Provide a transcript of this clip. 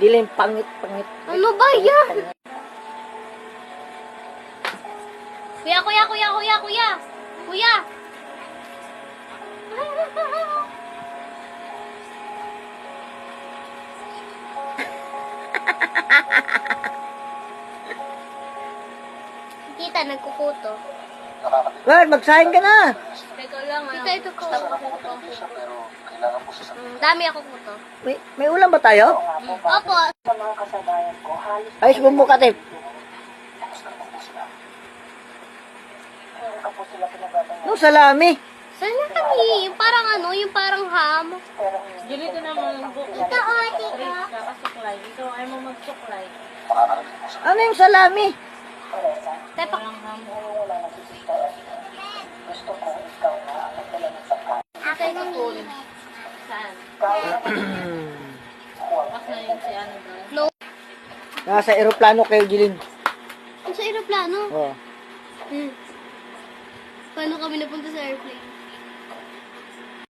Dilim, pangit. Ano ba yan? Kuya! Kita, nagkukuto. Well, magsahin ka na. Teka lang, Kita, ito ko. Dami ako kuto. May ulam ba tayo? Opo. Ayos mo mukha, Tip. No, salami. Sana kami, yung parang yung parang ham. Ganito naman ang book. Ito, ate, Kakasuklay. Ikaw ay mo magsuklay. Ano yung salami? Tepa. Ito yung spoon. Saan? Mas na yun si ano ba? No. Nasa aeroplano kayo, Jilin. Ang sa aeroplano. Oh. Paano kami napunta sa airplane?